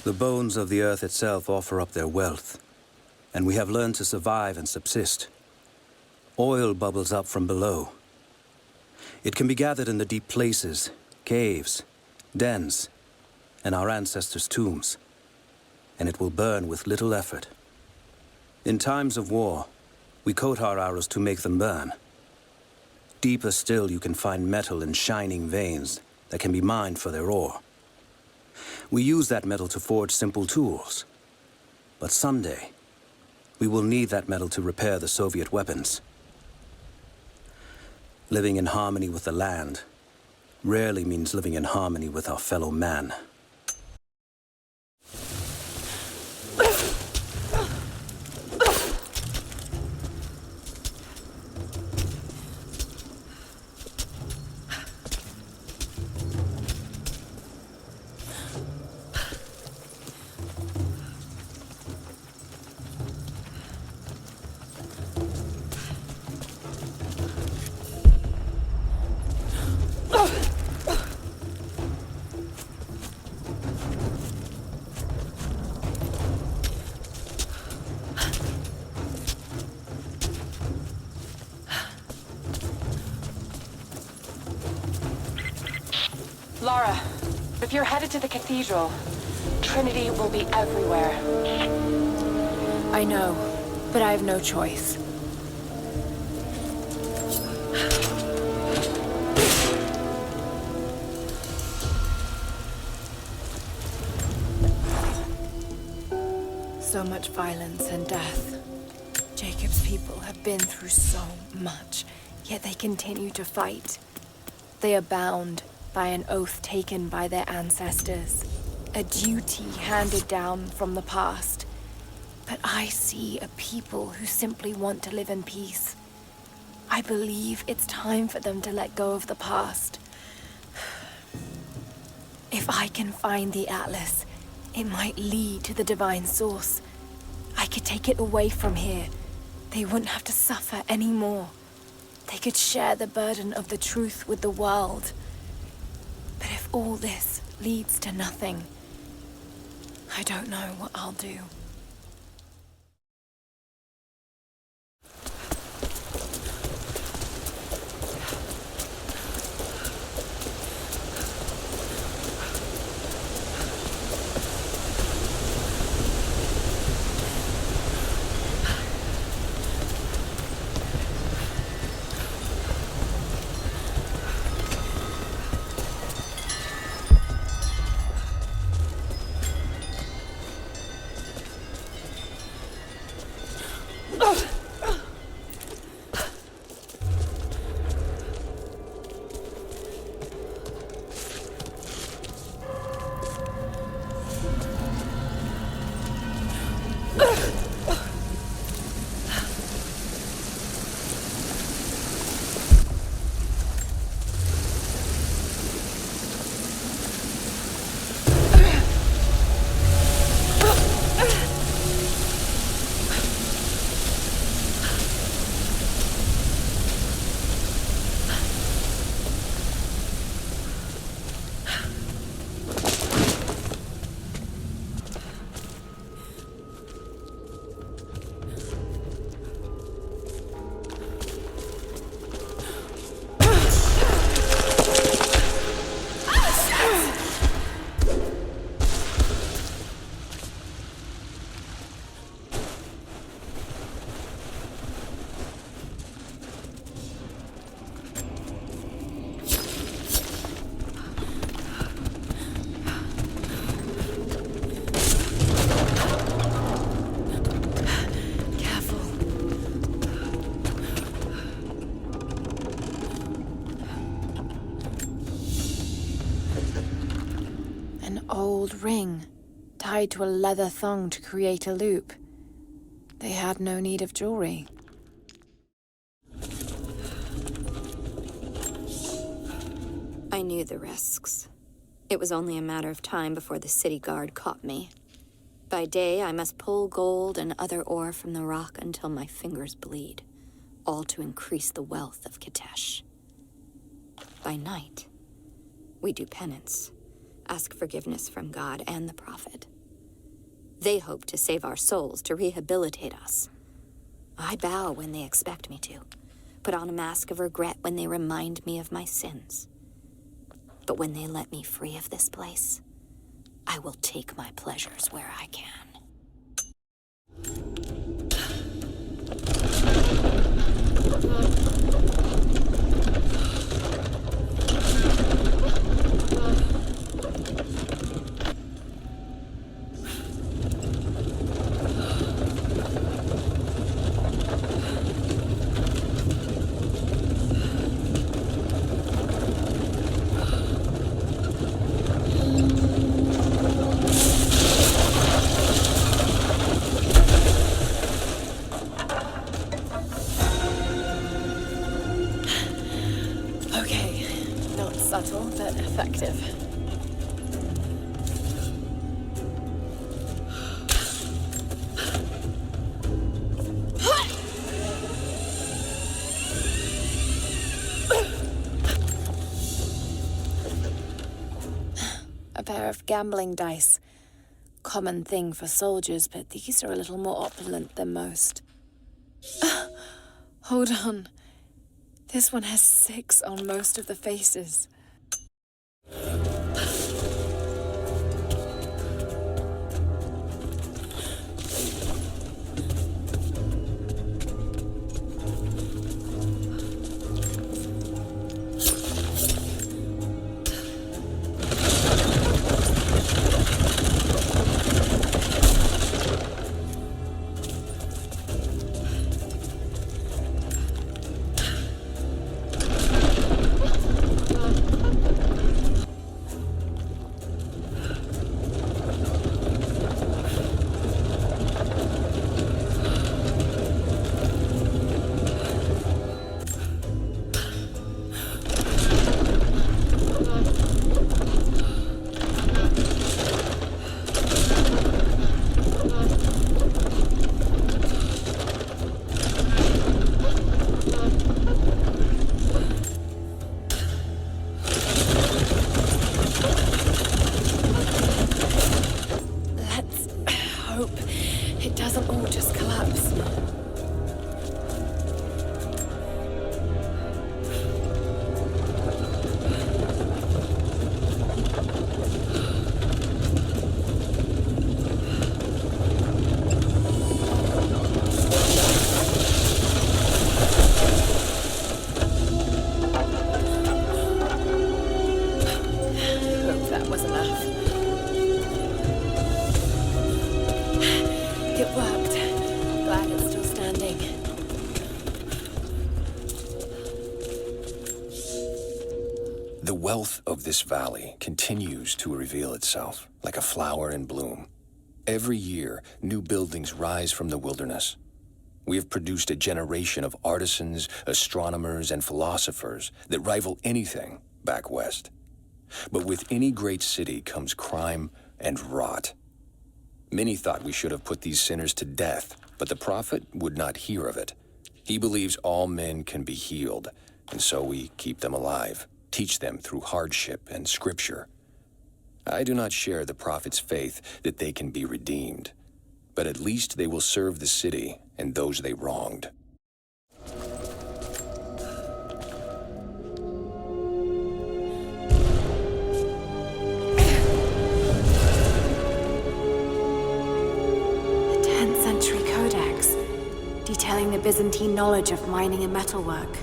The bones of the earth itself offer up their wealth, and we have learned to survive and subsist. Oil bubbles up from below. It can be gathered in the deep places, caves, dens, and our ancestors' tombs, and it will burn with little effort. In times of war, we coat our arrows to make them burn. Deeper still, you can find metal in shining veins that can be mined for their ore. We use that metal to forge simple tools. But someday, we will need that metal to repair the Soviet weapons. Living in harmony with the land rarely means living in harmony with our fellow man. Lara, if you're headed to the cathedral, Trinity will be everywhere. I know, but I have no choice. So much violence and death. Jacob's people have been through so much, yet they continue to fight. They are bound by an oath taken by their ancestors, a duty handed down from the past. But I see a people who simply want to live in peace. I believe it's time for them to let go of the past. If I can find the Atlas, it might lead to the divine source. I could take it away from here. They wouldn't have to suffer anymore. They could share the burden of the truth with the world. But if all this leads to nothing, I don't know what I'll do. Old ring, tied to a leather thong to create a loop. They had no need of jewelry. I knew the risks. It was only a matter of time before the city guard caught me. By day, I must pull gold and other ore from the rock until my fingers bleed, all to increase the wealth of Kitesh. By night, we do penance. Ask forgiveness from God and the Prophet. They hope to save our souls, to rehabilitate us. I bow when they expect me to, put on a mask of regret when they remind me of my sins. But when they let me free of this place, I will take my pleasures where I can. Okay, not subtle, but effective. A pair of gambling dice. Common thing for soldiers, but these are a little more opulent than most. Hold on. This one has 6 on most of the faces. It doesn't all just collapse. Hope that was enough. It worked. Glad it's still standing. The wealth of this valley continues to reveal itself like a flower in bloom. Every year, new buildings rise from the wilderness. We have produced a generation of artisans, astronomers, and philosophers that rival anything back west. But with any great city comes crime and rot. Many thought we should have put these sinners to death, but the prophet would not hear of it. He believes all men can be healed, and so we keep them alive, teach them through hardship and scripture. I do not share the prophet's faith that they can be redeemed, but at least they will serve the city and those they wronged. Detailing the Byzantine knowledge of mining and metalwork.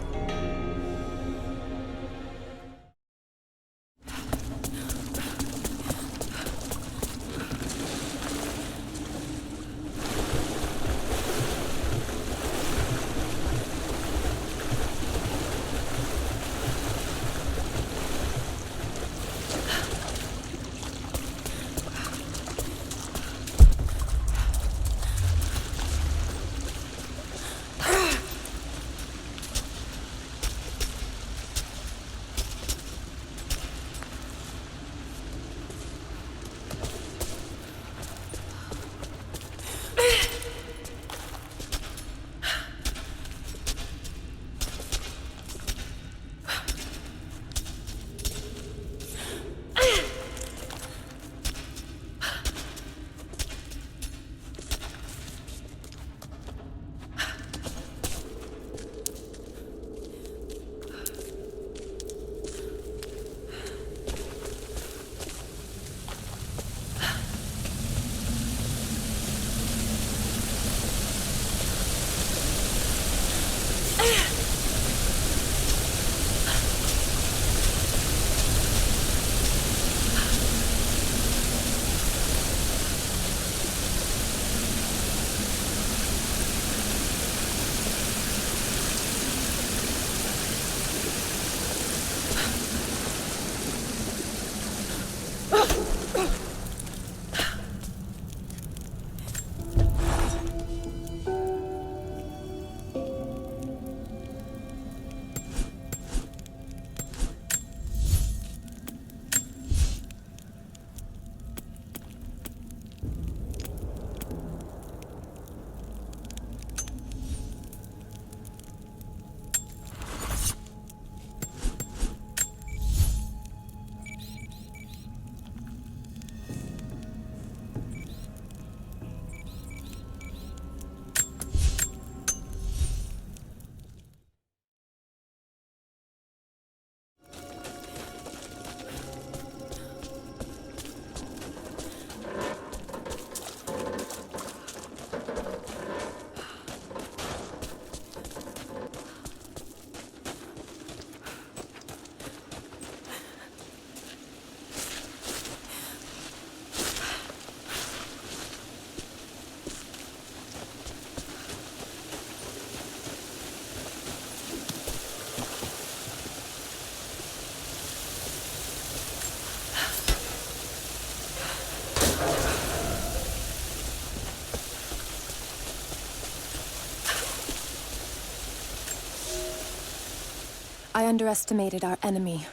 I underestimated our enemy.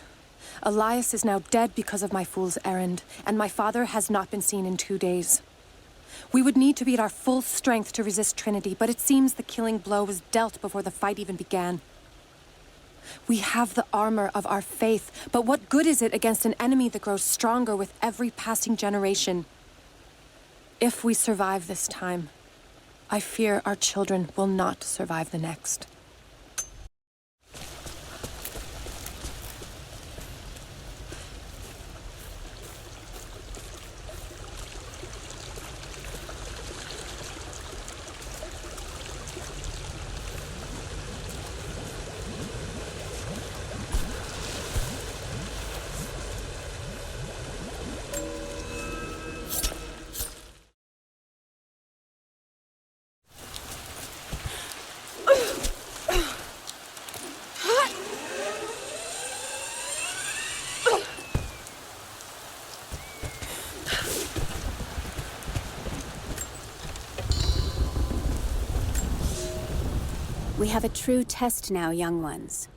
Elias is now dead because of my fool's errand, and my father has not been seen in 2 days. We would need to be at our full strength to resist Trinity, but it seems the killing blow was dealt before the fight even began. We have the armor of our faith, but what good is it against an enemy that grows stronger with every passing generation? If we survive this time, I fear our children will not survive the next. We have a true test now, young ones.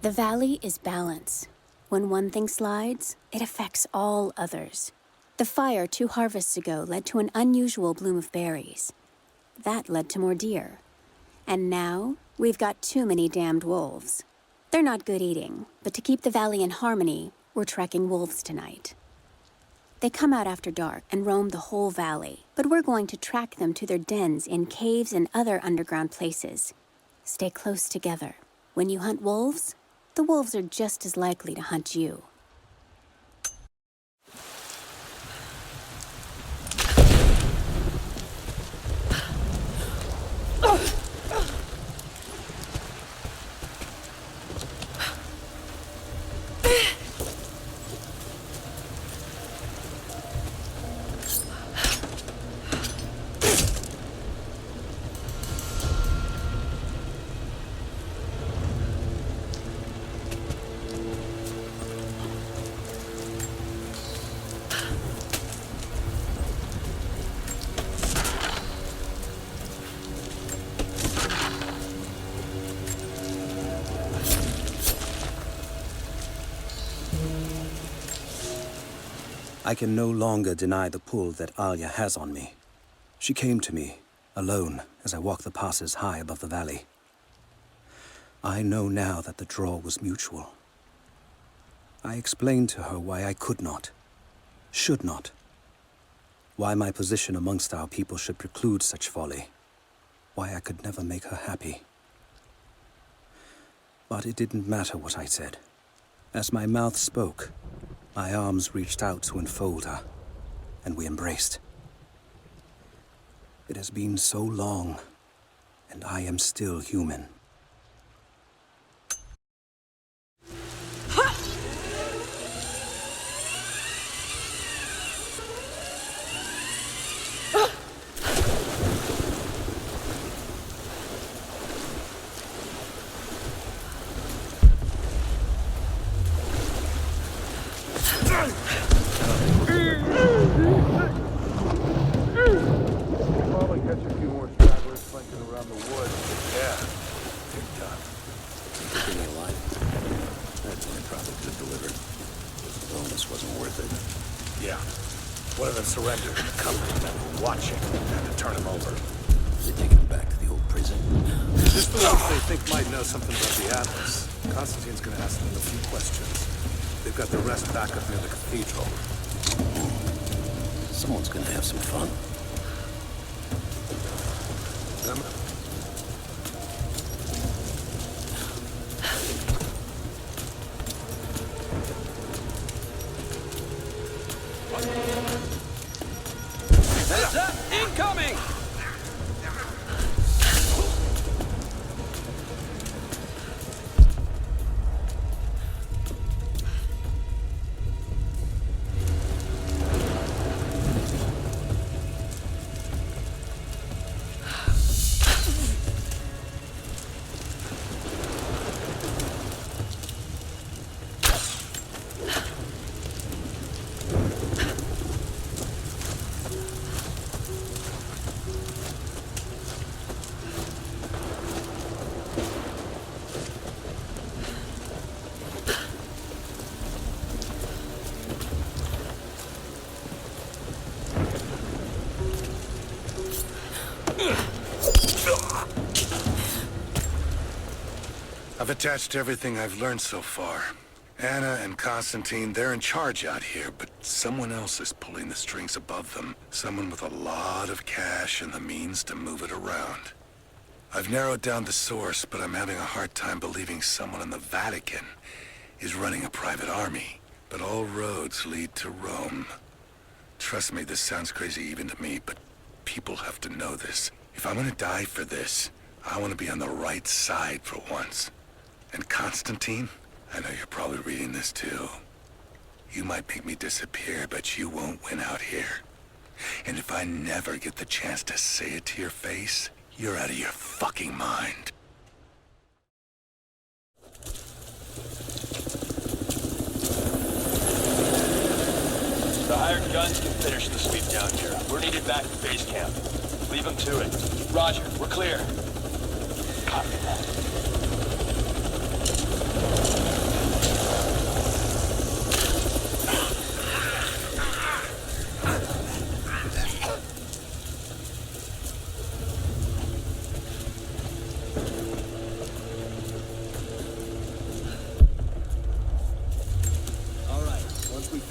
The valley is balance. When one thing slides, it affects all others. The fire 2 harvests ago led to an unusual bloom of berries. That led to more deer. And now, we've got too many damned wolves. They're not good eating, but to keep the valley in harmony, we're tracking wolves tonight. They come out after dark and roam the whole valley, but we're going to track them to their dens in caves and other underground places. Stay close together. When you hunt wolves, the wolves are just as likely to hunt you. I can no longer deny the pull that Alia has on me. She came to me, alone, as I walked the passes high above the valley. I know now that the draw was mutual. I explained to her why I could not, should not. Why my position amongst our people should preclude such folly. Why I could never make her happy. But it didn't matter what I said. As my mouth spoke, my arms reached out to enfold her, and we embraced. It has been so long, and I am still human. Surrendered and the company men were watching and had to turn him over. They take him back to the old prison. Just the ones they think might know something about the Atlas. Constantine's gonna ask them a few questions. They've got the rest back up near the cathedral. Someone's gonna have some fun. Incoming! I've attached everything I've learned so far. Anna and Constantine, they're in charge out here, but someone else is pulling the strings above them. Someone with a lot of cash and the means to move it around. I've narrowed down the source, but I'm having a hard time believing someone in the Vatican is running a private army. But all roads lead to Rome. Trust me, this sounds crazy even to me, but people have to know this. If I'm gonna die for this, I want to be on the right side for once. And Constantine, I know you're probably reading this too. You might make me disappear, but you won't win out here. And if I never get the chance to say it to your face, you're out of your fucking mind. The hired guns can finish the sweep down here. We're needed back at base camp. Leave them to it. Roger, we're clear. Copy that.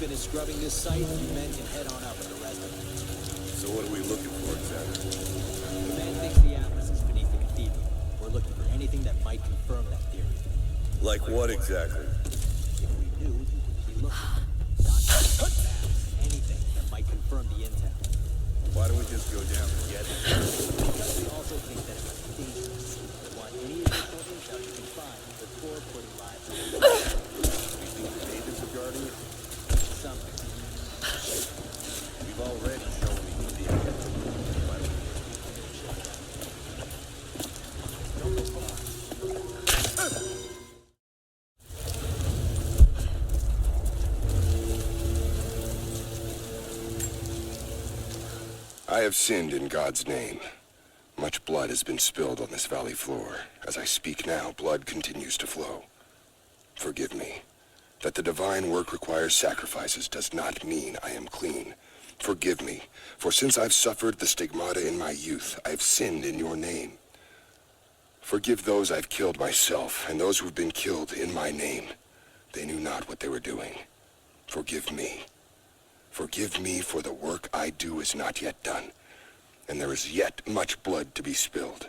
Finish scrubbing this site, you men can head on up with the rest of it. So what are we looking for exactly? The man thinks the Atlas is beneath the cathedral. We're looking for anything that might confirm that theory. Like what exactly? If we knew, you wouldn't be looking. Documents, maps, anything that might confirm the intel. Why don't we just go down and get it? Because we also think that it must be dangerous. We want any additional intel you can find before putting lives on the line. We think the natives are guarding it? Something. We've already shown we can be ahead. Why don't Don't go far. I have sinned in God's name. Much blood has been spilled on this valley floor. As I speak now, blood continues to flow. Forgive me. That the divine work requires sacrifices does not mean I am clean. Forgive me, for since I've suffered the stigmata in my youth, I've sinned in your name. Forgive those I've killed myself, and those who've been killed in my name. They knew not what they were doing. Forgive me. Forgive me, for the work I do is not yet done, and there is yet much blood to be spilled.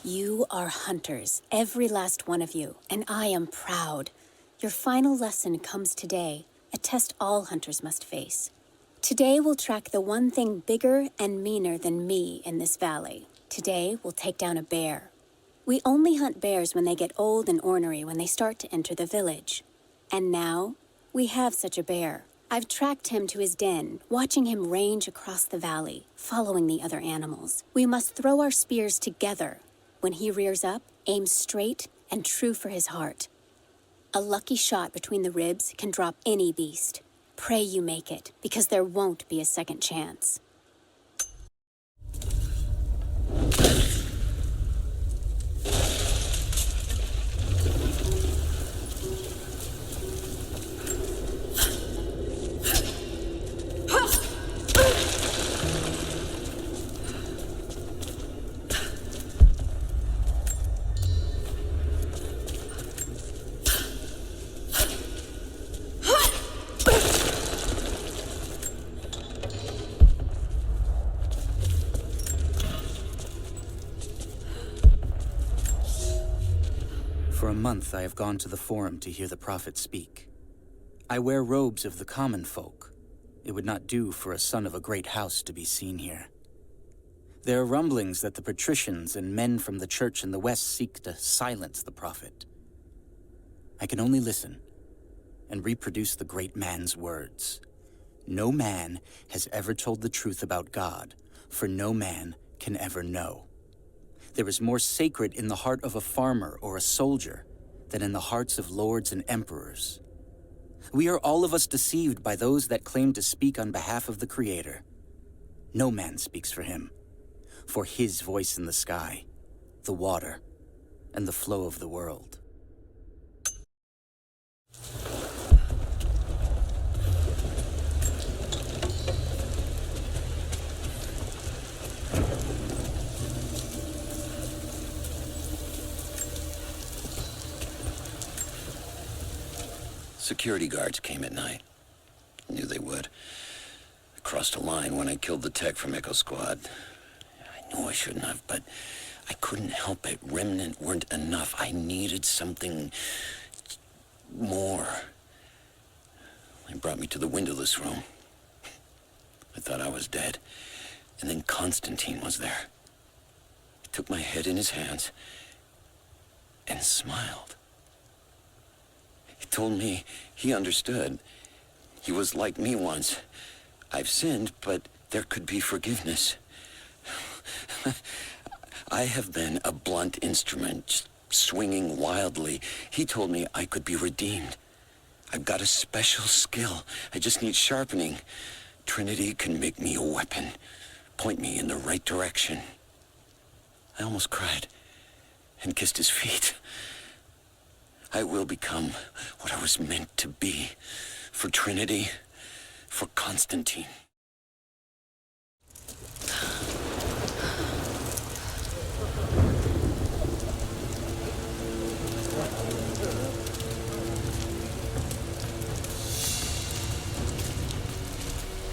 You are hunters, every last one of you, and I am proud. Your final lesson comes today, a test all hunters must face. Today we'll track the one thing bigger and meaner than me in this valley. Today we'll take down a bear. We only hunt bears when they get old and ornery when they start to enter the village. And now, we have such a bear. I've tracked him to his den, watching him range across the valley, following the other animals. We must throw our spears together. When he rears up, aim straight and true for his heart. A lucky shot between the ribs can drop any beast. Pray you make it, because there won't be a second chance. For a month I have gone to the Forum to hear the prophet speak. I wear robes of the common folk. It would not do for a son of a great house to be seen here. There are rumblings that the patricians and men from the church in the west seek to silence the prophet. I can only listen and reproduce the great man's words. No man has ever told the truth about God, for no man can ever know. There is more sacred in the heart of a farmer or a soldier than in the hearts of lords and emperors. We are all of us deceived by those that claim to speak on behalf of the Creator. No man speaks for him, for his voice in the sky, the water, and the flow of the world. Security guards came at night. Knew they would. I crossed a line when I killed the tech from Echo Squad. I knew I shouldn't have, but I couldn't help it. Remnant weren't enough. I needed something more. They brought me to the windowless room. I thought I was dead. And then Constantine was there. He took my head in his hands and smiled. He told me he understood. He was like me once. I've sinned, but there could be forgiveness. I have been a blunt instrument, swinging wildly. He told me I could be redeemed. I've got a special skill. I just need sharpening. Trinity can make me a weapon, point me in the right direction. I almost cried and kissed his feet. I will become what I was meant to be. For Trinity, for Constantine.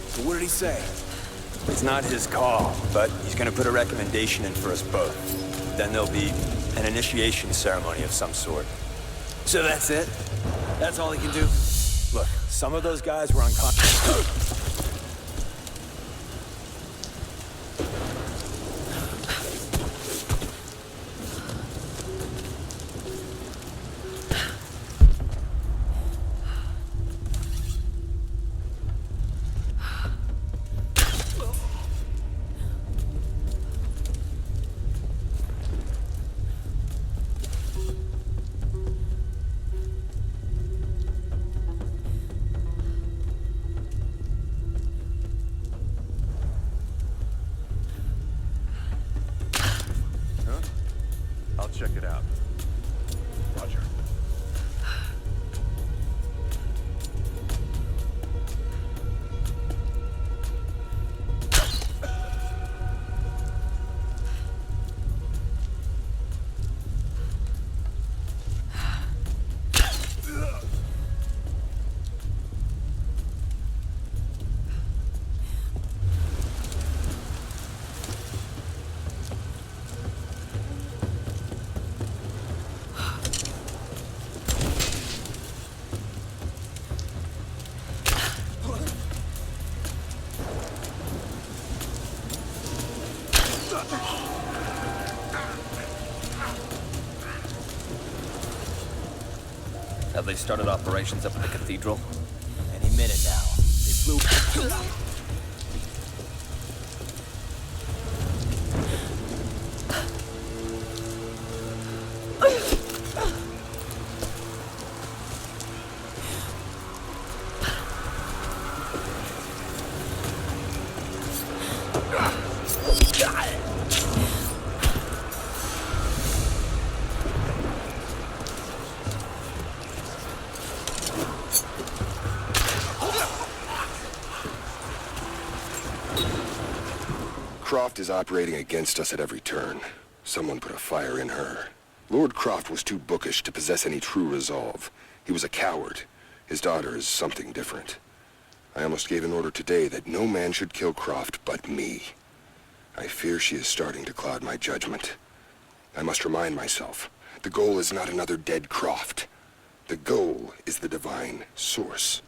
So what did he say? It's not his call, but he's gonna put a recommendation in for us both. Then there'll be an initiation ceremony of some sort. So that's it? That's all he can do? Look, some of those guys were unconscious. I'll check it out. Roger. Have they started operations up at the cathedral? Any minute now. They flew... Croft is operating against us at every turn. Someone put a fire in her. Lord Croft was too bookish to possess any true resolve. He was a coward. His daughter is something different. I almost gave an order today that no man should kill Croft but me. I fear she is starting to cloud my judgment. I must remind myself, the goal is not another dead Croft. The goal is the divine source.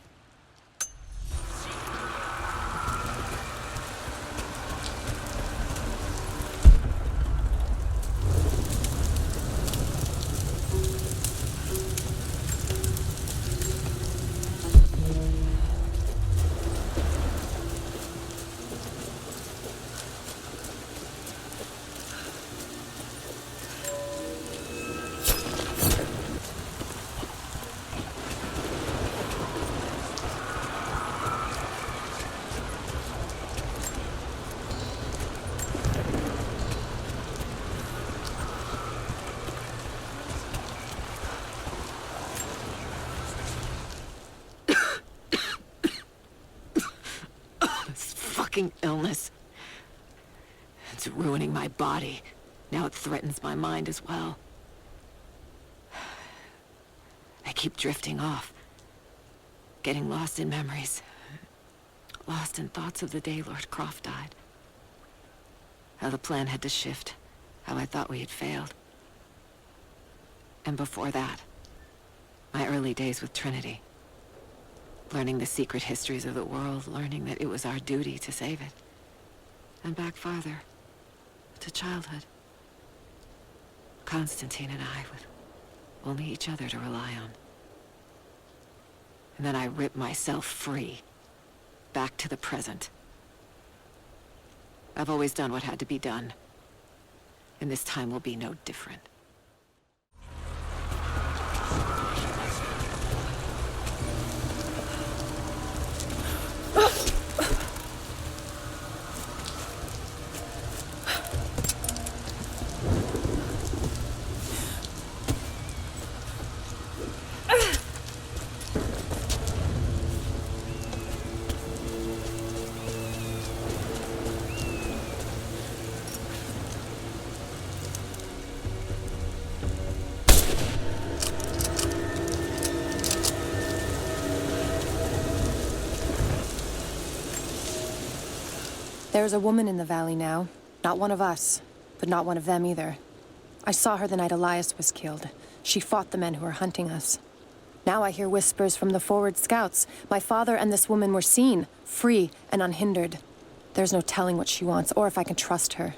fucking illness. It's ruining my body. Now it threatens my mind as well. I keep drifting off. Getting lost in memories. Lost in thoughts of the day Lord Croft died. How the plan had to shift. How I thought we had failed. And before that, my early days with Trinity. Learning the secret histories of the world, learning that it was our duty to save it. And back farther, to childhood. Constantine and I with only each other to rely on. And then I ripped myself free, back to the present. I've always done what had to be done, and this time will be no different. There's a woman in the valley now. Not one of us, but not one of them either. I saw her the night Elias was killed. She fought the men who were hunting us. Now I hear whispers from the forward scouts. My father and this woman were seen, free and unhindered. There's no telling what she wants, or if I can trust her.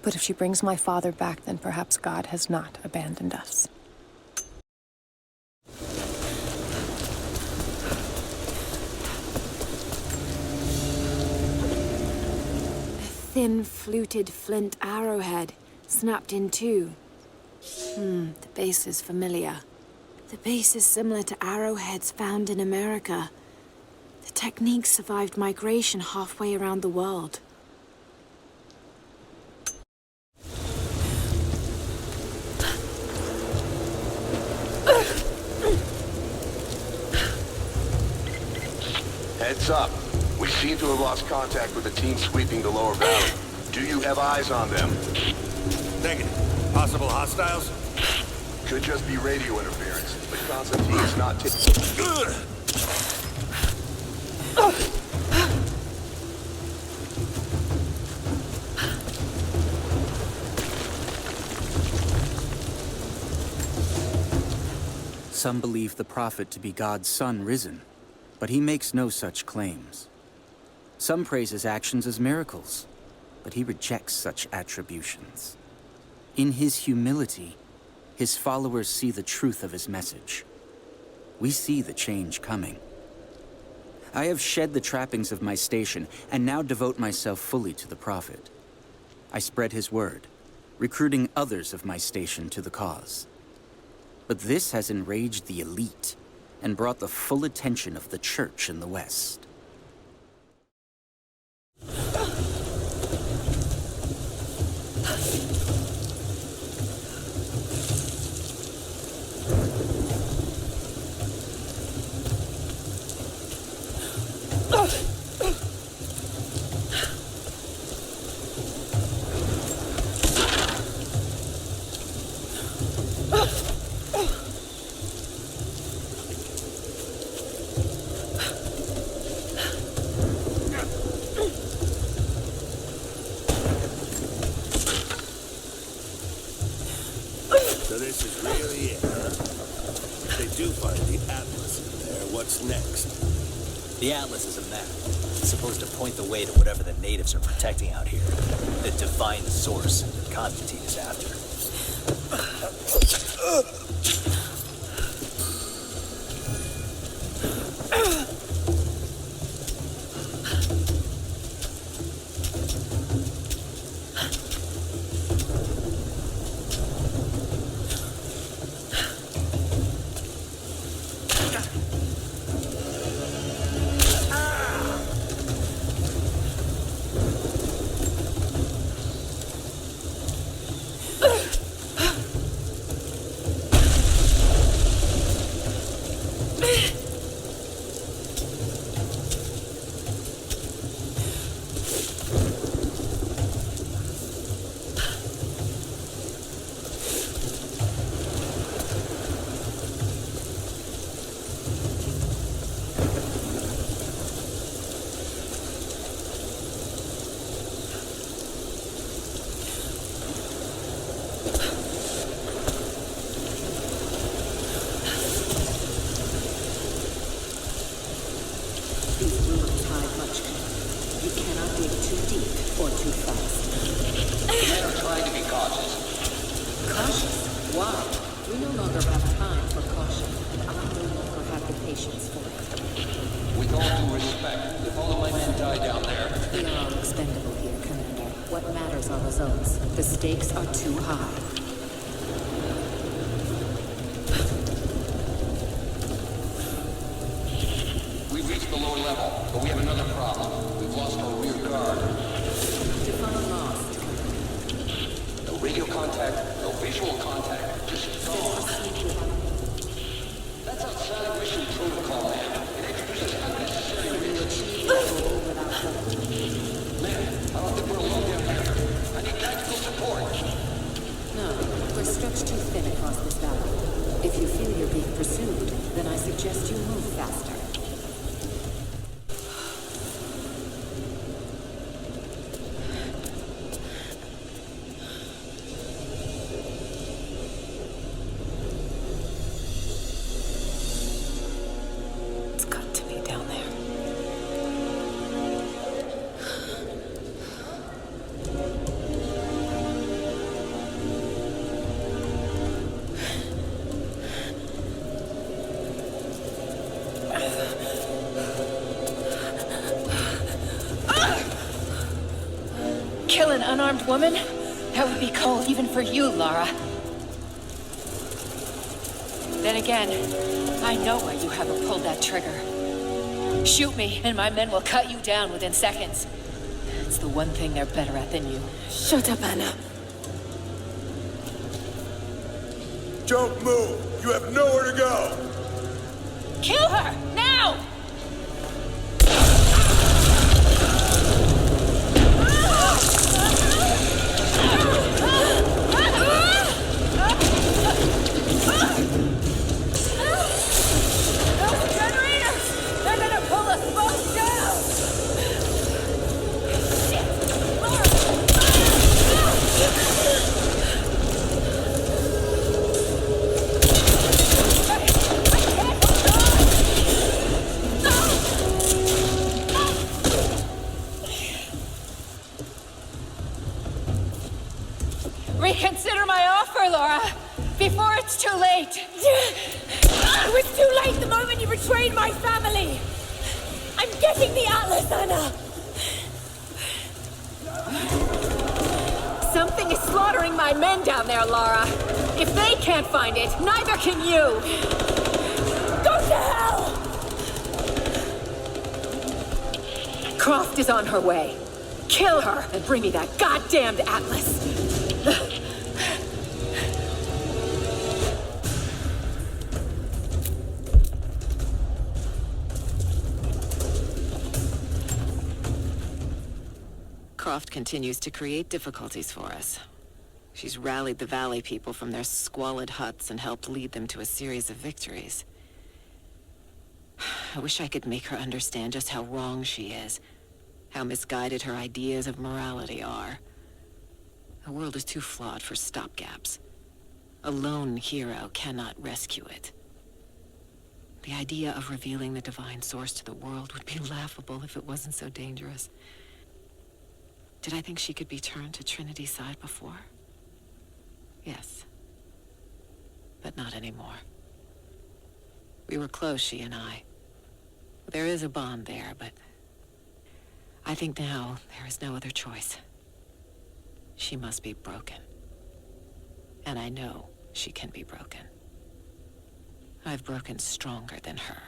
But if she brings my father back, then perhaps God has not abandoned us. Thin, fluted flint arrowhead, snapped in two. The base is familiar. The base is similar to arrowheads found in America. The technique survived migration halfway around the world. Heads up. We seem to have lost contact with the team sweeping the lower valley. Do you have eyes on them? Negative. Possible hostiles? Could just be radio interference, but Constantine's not taking... Some believe the prophet to be God's son risen, but he makes no such claims. Some praise his actions as miracles, but he rejects such attributions. In his humility, his followers see the truth of his message. We see the change coming. I have shed the trappings of my station and now devote myself fully to the prophet. I spread his word, recruiting others of my station to the cause. But this has enraged the elite and brought the full attention of the church in the West. So this is really it, huh? If they do find the Atlas in there, what's next? The Atlas is a map. It's supposed to point the way to whatever the natives are protecting out here. The divine source that Constantine is after. Why? We no longer have time for caution, and I no longer have the patience for it. With all due respect, if all of my men die down there... We are all expendable here, Commander. What matters are results. The stakes are too high. We've reached the lower level, but we have another problem. We've lost our rear guard. Define lost. No radio contact, no visual contact, just gone. That's outside of mission protocol, man. It introduces unnecessary risks. Man, I don't think we're alone down here. I need tactical support. No, we're stretched too thin across this valley. If you feel you're being pursued, then I suggest you move faster. It's got to be down there. Kill an unarmed woman? That would be cold even for you, Lara. Then again, I know why you haven't pulled that trigger. Shoot me, and my men will cut you down within seconds. It's the one thing they're better at than you. Shut up, Anna. Don't move! You have nowhere to go! Kill her! Now! Those generators! They're gonna pull us both down! Reconsider my offer, Laura, before it's too late. It was too late the moment you betrayed my family! I'm getting the Atlas, Anna! Something is slaughtering my men down there, Laura. If they can't find it, neither can you. Go to hell! Croft is on her way. Kill her and bring me that goddamned Atlas. Croft continues to create difficulties for us. She's rallied the Valley people from their squalid huts and helped lead them to a series of victories. I wish I could make her understand just how wrong she is, how misguided her ideas of morality are. The world is too flawed for stopgaps. A lone hero cannot rescue it. The idea of revealing the divine source to the world would be laughable if it wasn't so dangerous. Did I think she could be turned to Trinity's side before? Yes. But not anymore. We were close, she and I. There is a bond there, but I think now there is no other choice. She must be broken. And I know she can be broken. I've broken stronger than her.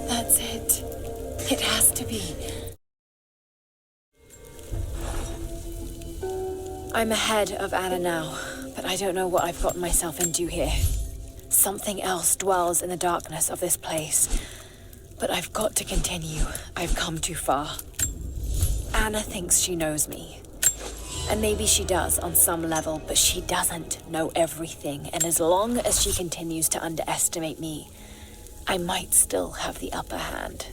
That's it. It has to be. I'm ahead of Anna now, but I don't know what I've gotten myself into here. Something else dwells in the darkness of this place. But I've got to continue. I've come too far. Anna thinks she knows me. And maybe she does on some level, but she doesn't know everything. And as long as she continues to underestimate me, I might still have the upper hand.